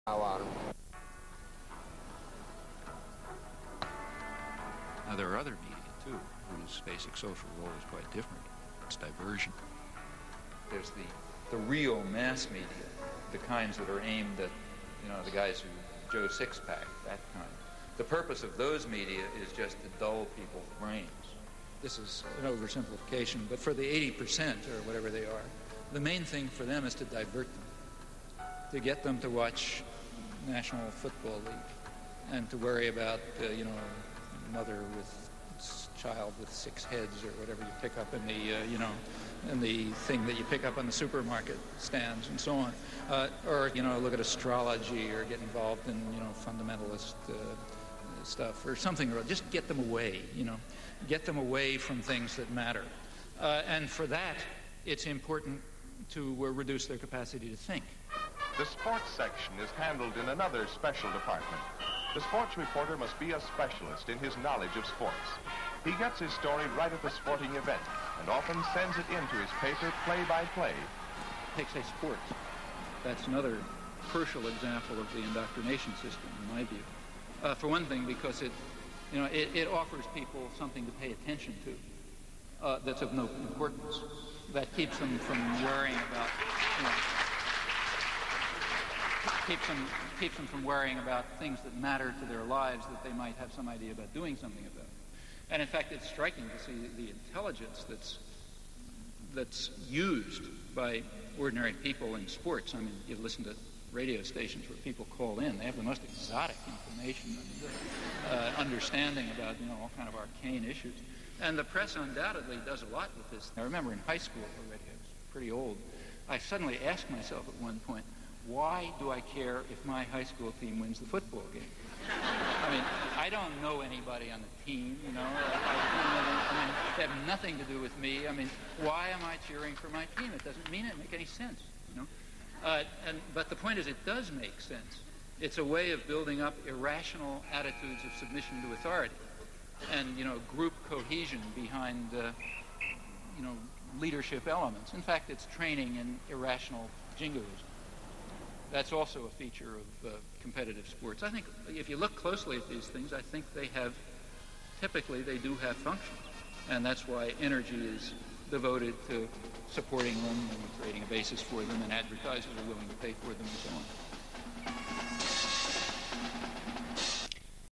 on them. Now, there are other media, too, whose basic social role is quite different. It's diversion. There's the real mass media, the kinds that are aimed at, the guys who Joe Sixpack, that kind. The purpose of those media is just to dull people's brains. This is an oversimplification, but for the 80% or whatever they are, the main thing for them is to divert them, to get them to watch National Football League and to worry about, mother with child with 6 heads or whatever you pick up in the, in the thing that you pick up on the supermarket stands and so on. Or, look at astrology or get involved in, fundamentalist stuff or something. Or just get them away, get them away from things that matter. And for that, it's important to reduce their capacity to think. The sports section is handled in another special department. The sports reporter must be a specialist in his knowledge of sports. He gets his story right at the sporting event and often sends it into his paper play by play. Take, say, sports. That's another crucial example of the indoctrination system, in my view. For one thing, because it offers people something to pay attention to that's of no importance. That keeps them from worrying about, keeps them from worrying about things that matter to their lives that they might have some idea about doing something about. And in fact, it's striking to see the intelligence that's used by ordinary people in sports. I mean, you listen to radio stations where people call in. They have the most exotic information and understanding about, all kind of arcane issues. And the press undoubtedly does a lot with this. I remember in high school already, I was pretty old, I suddenly asked myself at one point, why do I care if my high school team wins the football game? I mean, I don't know anybody on the team, they have nothing to do with me. I mean, why am I cheering for my team? It doesn't make any sense, But the point is, it does make sense. It's a way of building up irrational attitudes of submission to authority and, group cohesion behind, leadership elements. In fact, it's training in irrational jingoism. That's also a feature of competitive sports. I think if you look closely at these things, I think typically they do have functions. And that's why energy is devoted to supporting them and creating a basis for them, and advertisers are willing to pay for them and so on.